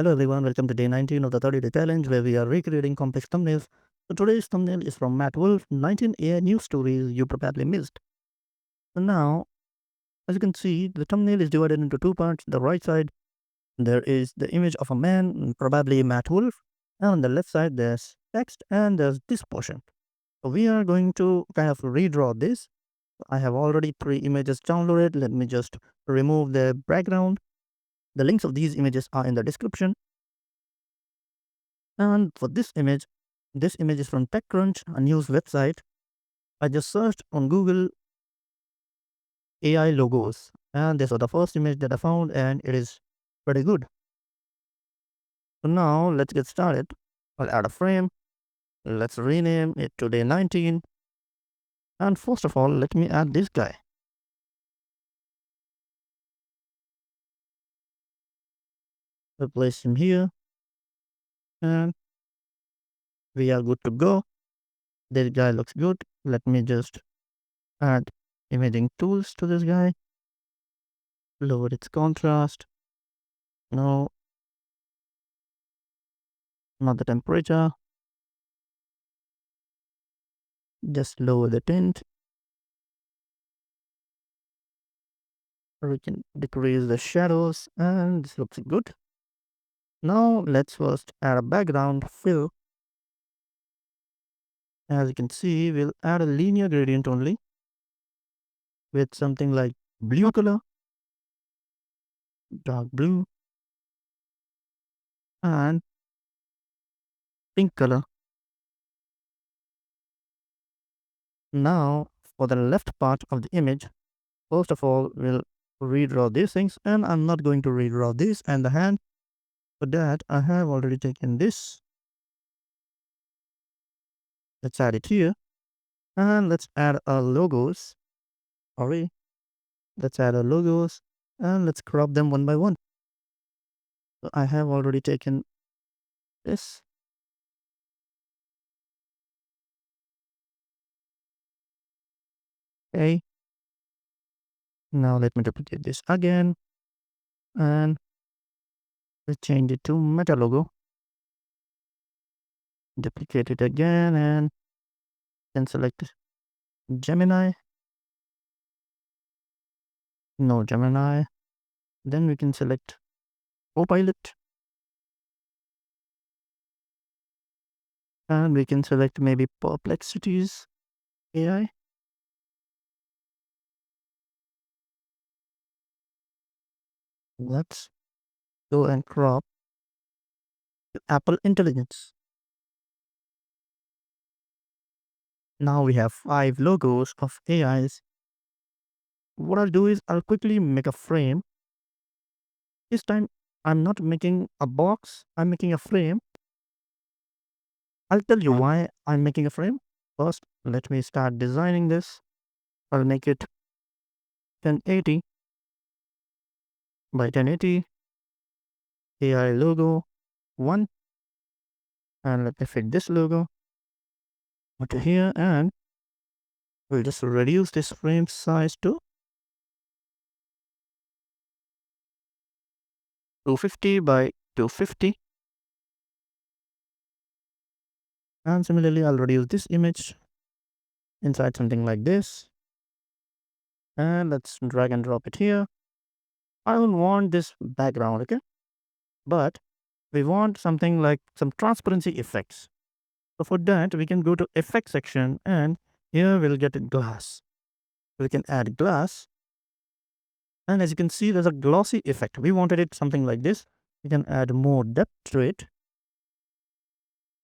Hello everyone, welcome to day 19 of the 30-day challenge where we are recreating complex thumbnails. So today's thumbnail is from Matt Wolf, 19 AI news stories you probably missed. So now, as you can see, the thumbnail is divided into two parts. The right side, there is the image of a man, probably Matt Wolf, and on the left side, there's text and there's this portion. So we are going to kind of redraw this. I have already three images downloaded. Let me just remove the background. The links of these images are in the description. And for this image is from TechCrunch, a news website. I just searched on Google AI logos, and this was the first image that I found, and it is pretty good. So now let's get started. I'll add a frame. Let's rename it to day 19. And first of all, let me add this guy. We'll place him here, and we are good to go. This guy looks good. Let me just add imaging tools to this guy. Lower its contrast. No, not the temperature. Just lower the tint. We can decrease the shadows, and this looks good. Now let's first add a background fill. As you can see, we'll add a linear gradient only with something like blue color, dark blue, and pink color. Now for the left part of the image, first of all, we'll redraw these things, and I'm not going to redraw this and the hand. For that, I have already taken this. Let's add it here, and let's add our logos. Sorry, let's add our logos, and let's crop them one by one. So I have already taken this. Okay. Now let me duplicate this again, and let's change it to meta logo. Duplicate it again, and then select Gemini. No Gemini. Then we can select Copilot, and we can select maybe Perplexities AI. Let's go and crop Apple Intelligence. Now we have 5 logos of AIs. What I'll do is I'll quickly make a frame. This time I'm not making a box, I'm making a frame. I'll tell you why I'm making a frame. First, let me start designing this. I'll make it 1080 by 1080. AI logo 1. And let me fit this logo onto here, and we'll just reduce this frame size to 250 by 250. And similarly, I'll reduce this image inside something like this. And let's drag and drop it here. I don't want this background, okay? But we want something like some transparency effects. So for that, we can go to effect section, and here we'll get a glass. We can add glass. And as you can see, there's a glossy effect. We wanted it something like this. We can add more depth to it.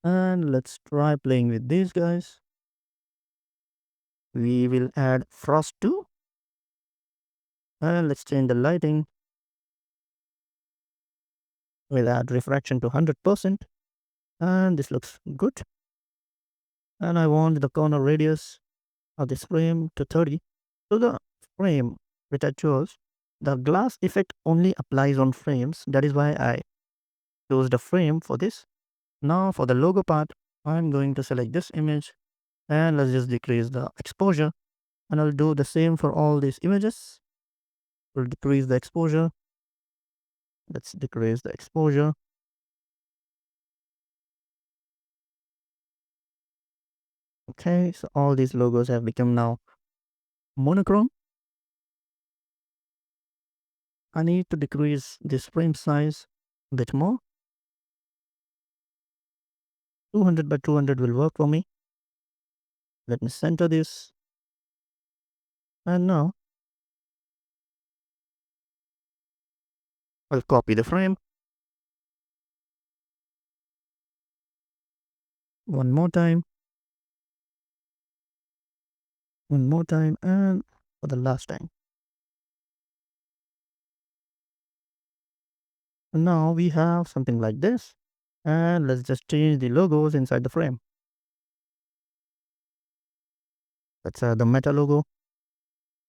And let's try playing with these guys. We will add frost too. And let's change the lighting. We'll add refraction to 100%. And this looks good. And I want the corner radius of this frame to 30. So the frame which I chose, the glass effect only applies on frames. That is why I chose the frame for this. Now for the logo part, I'm going to select this image, and let's just decrease the exposure. And I'll do the same for all these images. We'll decrease the exposure. Let's decrease the exposure. Okay, so all these logos have become now monochrome. I need to decrease this frame size a bit more. 200 by 200 will work for me. Let me center this. And now I'll copy the frame. One more time. One more time. And for the last time. And now we have something like this. And let's just change the logos inside the frame. Let's add the meta logo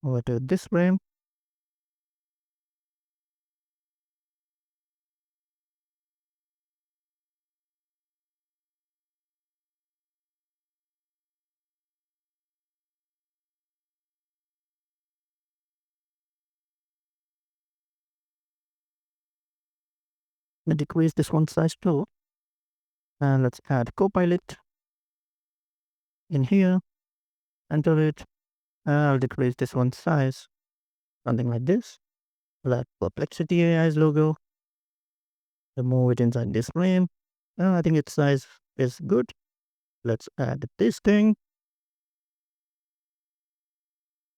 over to this frame. Let me decrease this one size too. And let's add Copilot in here. Enter it. And I'll decrease this one size. Something like this. Like Perplexity AI's logo. Remove it inside this frame. I think its size is good. Let's add this thing.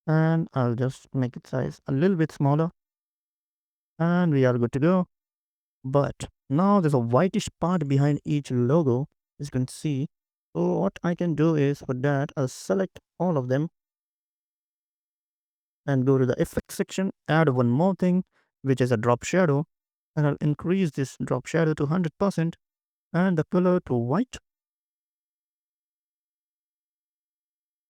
And I'll just make its size a little bit smaller. And we are good to go. But now there's a whitish part behind each logo, as you can see. So what I can do is for that, I'll select all of them and go to the effects section, add one more thing, which is a drop shadow. And I'll increase this drop shadow to 100% and the color to white.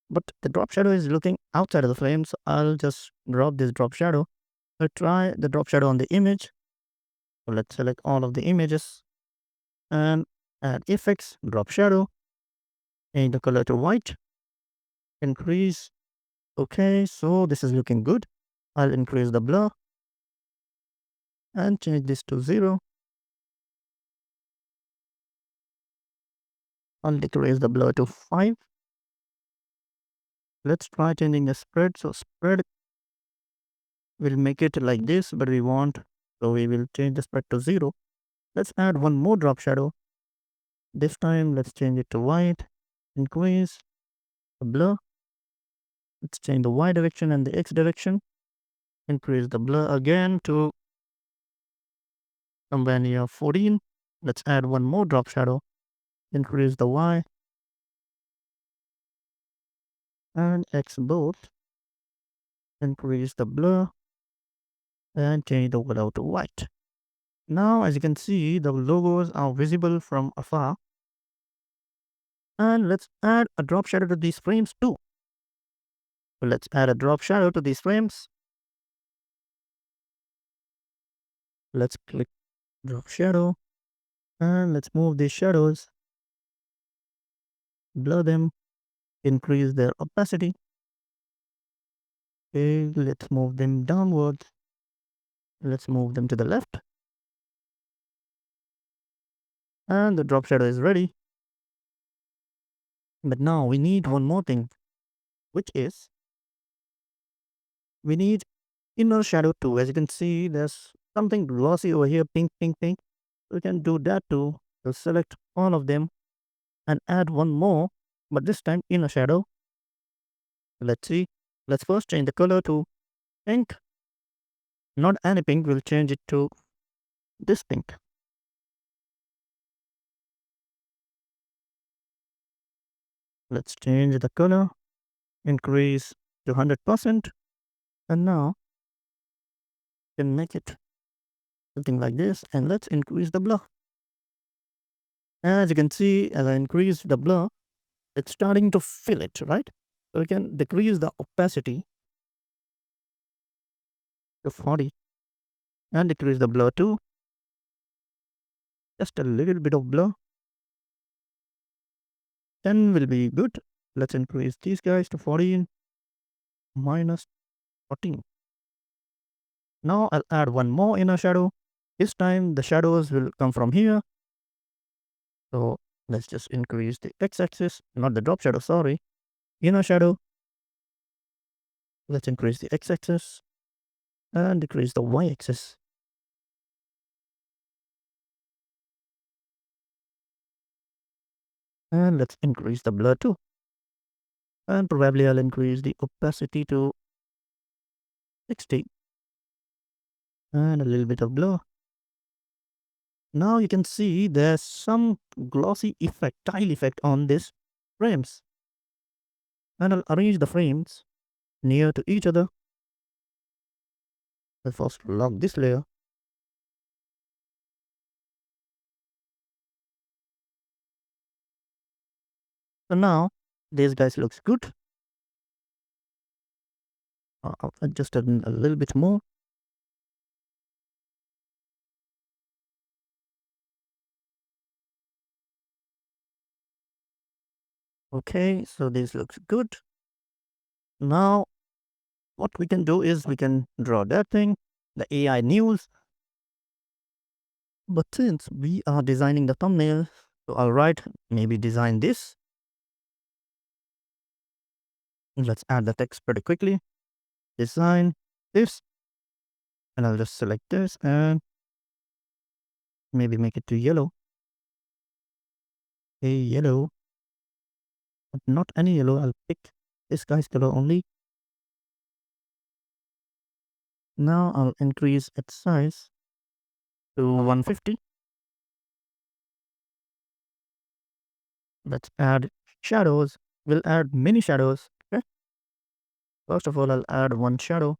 But the drop shadow is looking outside of the frame, so I'll just drop this drop shadow. I'll try the drop shadow on the image. So let's select all of the images and add effects, drop shadow, change the color to white, increase. Okay, so this is looking good. I'll increase the blur and change this to 0. I'll decrease the blur to 5. Let's try changing the spread. So spread, we'll make it like this, but we want, so we will change the spread to 0. Let's add one more drop shadow. This time, let's change it to white, increase the blur. Let's change the Y direction and the X direction. Increase the blur again to somewhere near 14. Let's add one more drop shadow. Increase the Y and X both. Increase the blur and change the color to white. Now, as you can see, the logos are visible from afar. And let's add a drop shadow to these frames too. So let's add a drop shadow to these frames. Let's click drop shadow and let's move these shadows, blur them, increase their opacity. Okay, let's move them downwards. Let's move them to the left. And the drop shadow is ready. But now we need one more thing, which is we need inner shadow too. As you can see, there's something glossy over here, pink, pink, pink. We can do that too. We'll select all of them and add one more, but this time inner shadow. Let's see. Let's first change the color to pink. Not any pink, we'll change it to this pink. Let's change the color, increase to 100%. And now we can make it something like this. And let's increase the blur. As you can see, as I increase the blur, it's starting to fill it, right? So we can decrease the opacity to 40 and decrease the blur to just a little bit of blur. 10 will be good. Let's increase these guys to 14 minus 14. Now I'll add one more inner shadow. This time the shadows will come from here. So let's just increase the x-axis, not the drop shadow, sorry. inner shadow. Let's increase the x-axis and decrease the y-axis. And let's increase the blur too. And probably I'll increase the opacity to 60 and a little bit of blur. Now you can see there's some glossy effect, tile effect on these frames. And I'll arrange the frames near to each other. I'll first lock this layer. So now this guys looks good. I'll adjust it a little bit more. Okay, so this looks good. Now what we can do is we can draw that thing, the AI news. But since we are designing the thumbnail, so I'll write maybe design this. Let's add the text pretty quickly. Design this. And I'll just select this and maybe make it to yellow. A yellow. But not any yellow. I'll pick this guy's color only. Now I'll increase its size to 150. Let's add shadows. We'll add many shadows. Okay. First of all, I'll add one shadow.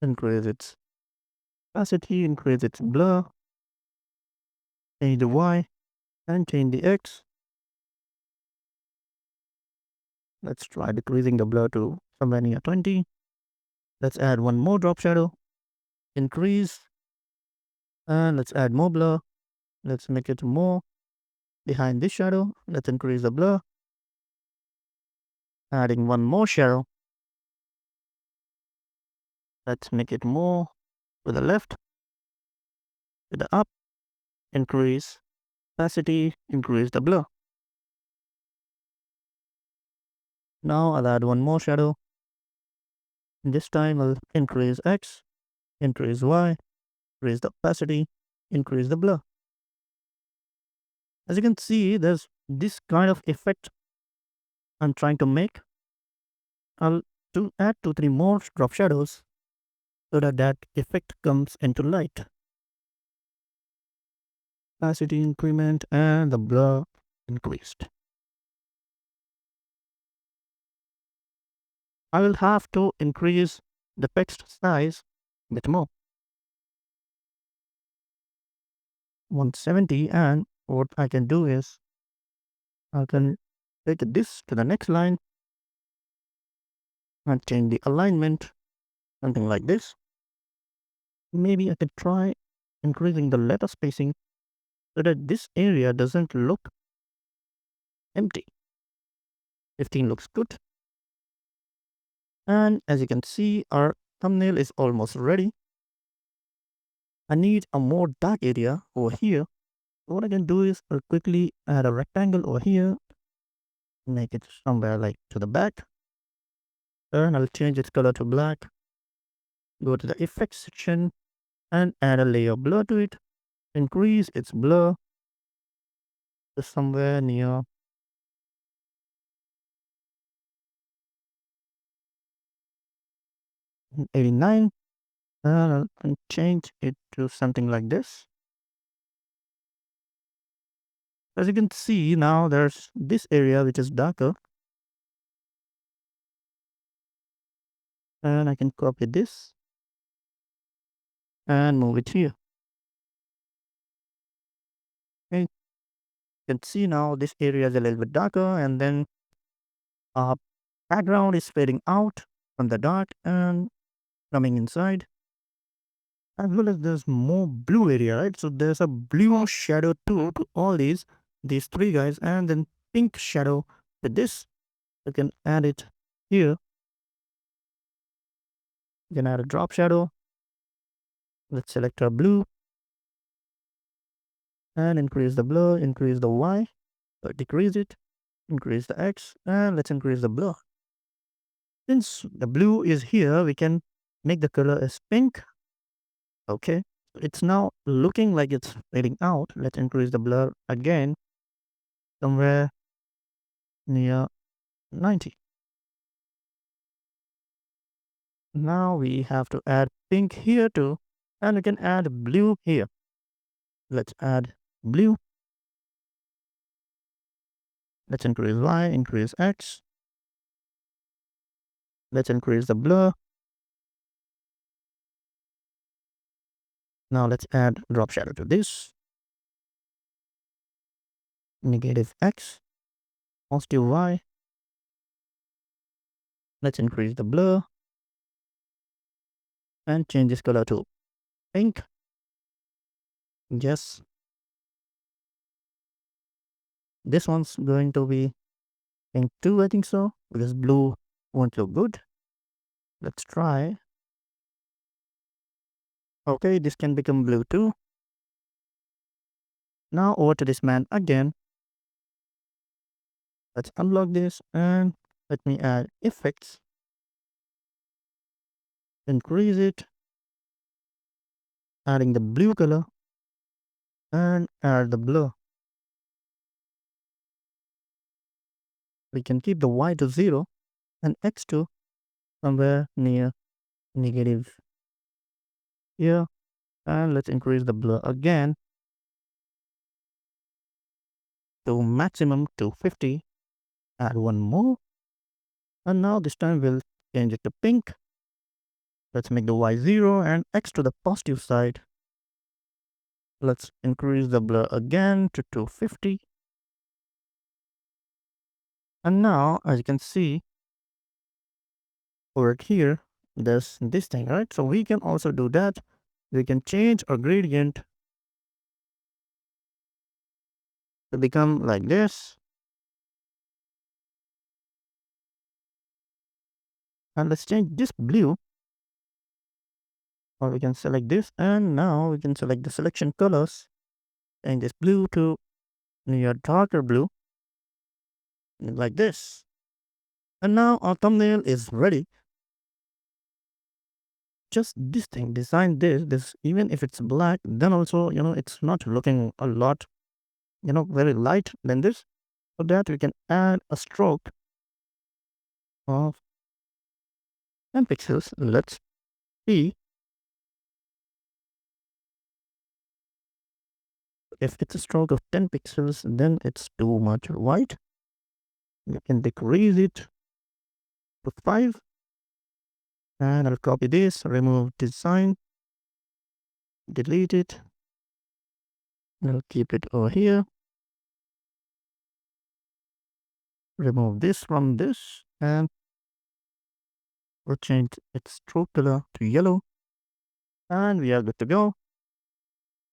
Increase its opacity, increase its blur, change the Y, and change the X. Let's try decreasing the blur to somewhere near 20. Let's add one more drop shadow. Increase. And let's add more blur. Let's make it more behind this shadow. Let's increase the blur. Adding one more shadow. Let's make it more to the left, to the up. Increase opacity, increase the blur. Now I'll add one more shadow. This time I'll increase X, increase Y, increase the opacity, increase the blur. As you can see, there's this kind of effect I'm trying to make. I'll add 2-3 more drop shadows so that that effect comes into light. Opacity increment and the blur increased. I will have to increase the text size a bit more. 170, and what I can do is I can take this to the next line and change the alignment, something like this. Maybe I could try increasing the letter spacing so that this area doesn't look empty. 15 looks good. And as you can see, our thumbnail is almost ready. I need a more dark area over here. What I can do is I'll quickly add a rectangle over here, make it somewhere like to the back. And I'll change its color to black. Go to the effects section and add a layer of blur to it. Increase its blur to somewhere near 89. And I'll change it to something like this. As you can see, now there's this area which is darker. And I can copy this and move it here. Okay. You can see now this area is a little bit darker, and then our background is fading out from the dark and coming inside. As well as there's more blue area, right? So there's a blue shadow too to all these three guys, and then pink shadow with this. You can add it here. You can add a drop shadow. Let's select our blue and increase the blur, increase the Y, or decrease it. increase the X, and let's increase the blur. Since the blue is here, we can make the color as pink. Okay, it's now looking like it's fading out. Let's increase the blur again, somewhere near 90. Now we have to add pink here too, and we can add blue here. Let's add blue. Let's increase Y, increase X. Let's increase the blur. Now let's add drop shadow to this. Negative X, positive Y. Let's increase the blur and change this color to pink. Yes, this one's going to be pink too, I think so, because blue won't look good. Let's try. Okay, this can become blue too. Now over to this man again. Let's unlock this and let me add effects. Increase it, adding the blue color and add the blur. We can keep the Y to 0 and X to somewhere near negative here. And let's increase the blur again to maximum to 50. Add one more. And now this time we'll change it to pink. Let's make the Y 0 and X to the positive side. Let's increase the blur again to 250. And now, as you can see, over here, there's this thing, right? So we can also do that. We can change our gradient to become like this. And let's change this blue. Or we can select this. And now we can select the selection colors. And this blue to near darker blue. Like this. And now our thumbnail is ready. Just this thing, design this, even if it's black, then also, it's not looking a lot, very light than this. For that, we can add a stroke of 10 pixels. Let's see if it's a stroke of 10 pixels, then it's too much white. We can decrease it to 5. And I'll copy this, remove design, delete it. I'll keep it over here. Remove this from this, and we'll change its stroke color to yellow. And we are good to go.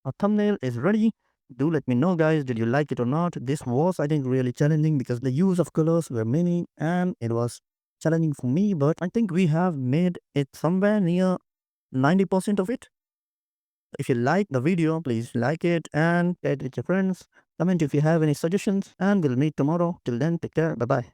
Our thumbnail is ready. Do let me know, guys, did you like it or not? This was, I think, really challenging because the use of colors were many and it was challenging for me, but I think we have made it somewhere near 90% of it. If you like the video, please like it and share it with your friends. Comment if you have any suggestions, and we'll meet tomorrow. Till then, take care. Bye-bye.